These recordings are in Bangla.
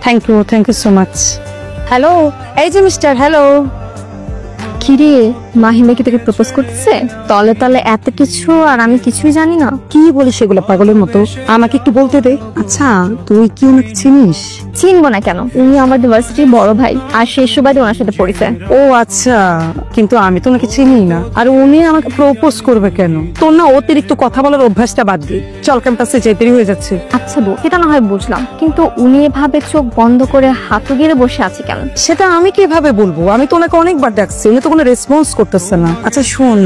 Thank you so much. Hello, এই যে মিস্টার, হ্যালো। কিরে, মাহিমা কি তোকে প্রপোজ করতেছে? তলে তলে এত কিছু আর আমি কিছুই জানি না। কি বলিস সেগুলো পাগলের মতো? আমাকে একটু বলতে দে। আচ্ছা, তুই কি ওনাকে চিনিস? চিনবো না কেন, উনি আমার ইউনিভার্সিটির বড় ভাই, আর সেই সুবাদে ওনার সাথে পড়েছে। ও আচ্ছা, কিন্তু আমি তো ওনাকে চিনি না। আর উনি আমাকে প্রপোজ করবে কেন? তোর না অতিরিক্ত কথা বলার অভ্যাসটা বাদ দি। চল, ক্যাম্পাসে যেতে দেরি হয়ে যাচ্ছে। আচ্ছা বউ, সেটা না হয় বুঝলাম, কিন্তু উনি এভাবে চোখ বন্ধ করে হাঁটু গেড়ে বসে আছে কেন? সেটা আমি কিভাবে বলবো? আমি তো ওনাকে অনেকবার ডাকছি, উনি তো কোনো রেসপন্স করতেছে না। আচ্ছা শোন,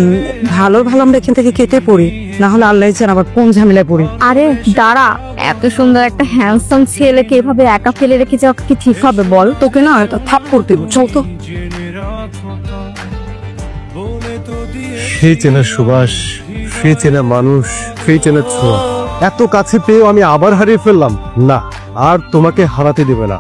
ভালো আমরা এখান থেকে কেটে পড়ি, না হলে আল্লাহ জানে আবার কোন ঝামেলায় পড়ি। আরে দাঁড়া, এত সুন্দর একটা হ্যান্ডসাম ছেলেকে এভাবে একা ফেলে রেখে যাওয়া কি ঠিক হবে বল? তোকে না এটা থাপ করতে চল তো। সেই চেনা সুবাস, সেই চেনা মানুষ, সেই চেনা ছোঁয়া, এত কাছে পেয়েও আমি আবার হারিয়ে ফেললাম। না, আর তোমাকে হারাতে দেবে না।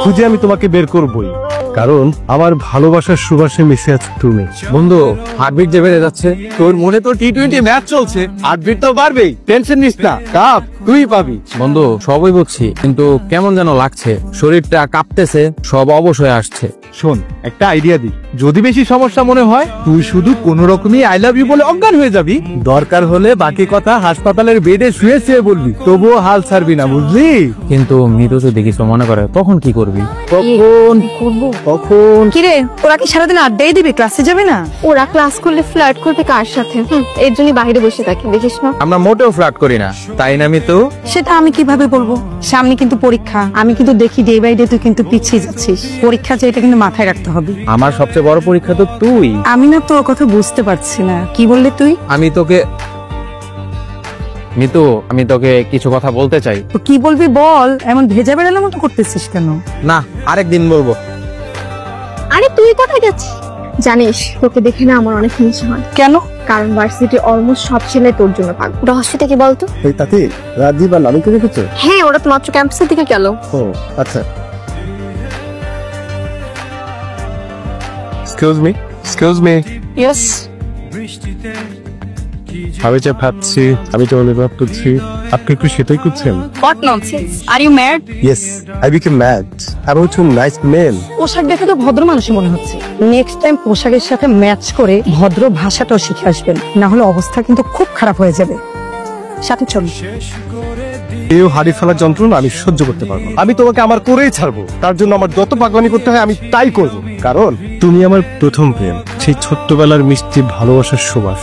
খুঁজে আমি তোমাকে বের করবই, কারণ আমার ভালোবাসার সুবাসে মিশে আছে তুমি। বন্ধু, হার্টবিট যে বেড়ে যাচ্ছে, তোর মনে তো টি-20 ম্যাচ চলছে, হার্টবিট তো বাড়বেই, টেনশন নিস না, কাপ তুই পাবি। বন্ধু, সবই বুঝছি, কিন্তু কেমন যেন লাগছে, শরীরটা কাঁপতেছে, সব অবশ হয়ে আসছে। শোন, একটা আইডিয়া দি, যদি বেশি সমস্যা মনে হয় তুই শুধু কোন রকমই আই লাভ ইউ বলে অজ্ঞান হয়ে যাবি। দরকার হলে বাকি কথা হাসপাতালের বেডে শুয়ে শুয়ে বলবি, তবুও হাল ছাড়বি না, বুঝলি? কিন্তু মৃদু যদি কিছু মনে করে তখন কি করবি? কখন কিরে, ওরা কি সারাদিন আড্ডাই দিবে, ক্লাসে যাবে না? ওরা ক্লাস করলে ফ্লার্ট করবে কার সাথে? এর জন্য বাইরে বসে থাকি, দেখিস না? আমরা মোটেও ফ্লার্ট করি না, তাই না মিতু? সেটা আমি কিভাবে বলবো? সামনে কিন্তু পরীক্ষা, আমি কিন্তু দেখি ডে বাই ডে তুই কিন্তু পিছিয়ে যাচ্ছিস। পরীক্ষা যে এটা কিন্তু মাথায় রাখতে হবে। আমার সবচেয়ে বড় পরীক্ষা তো তুই। আমি না তোর কথা বুঝতে পারছি না, কি বললি তুই? আমি তোকে মিতু, আমি তোকে কিছু কথা বলতে চাই। তো কি বলবি বল, এমন ভেজা বেড়ানোর মতো করতেছিস কেন? না, আরেকদিন বলবো। আরে তুই কোথায় যাচ্ছিস? জানিস, তোকে দেখে না আমার অনেক হিংসা হয়। কেন? কারণ ভার্সিটি অলমোস্ট সব ছেলে তোর জন্য পাগল। রহস্যটা কি বলতো? এই তাতে রাজীব আর নানুকে দেখেছো? হ্যাঁ, ওরা তো মাত্র ক্যাম্পাসের দিকে গেল। ও আচ্ছা। Excuse me. ইয়েস। আমি যে ভাবছি, আমি যে অনুভব করছি, আপনি একটু সেটাই করছেন? What nonsense, are you mad? Yes, I became mad about you nice men. পোশাক দেখে তো ভদ্র মানুষই মনে হচ্ছে। নেক্সট টাইম পোশাকের সাথে ম্যাচ করে ভদ্র ভাষাটাও শিখে আসবেন, না হলে অবস্থা কিন্তু খুব খারাপ হয়ে যাবে। সাথে চলুন। কেউ হারিয়ে ফেলার যন্ত্রণা আমি সহ্য করতে পারবো, আমি তোমাকে আমার করেই ছাড়বো। তার জন্য আমার যত পাগলামি করতে হয় আমি তাই করবো, কারণ তুমি আমার প্রথম প্রেম, সেই ছোট্টবেলার মিষ্টি ভালোবাসার সুবাস।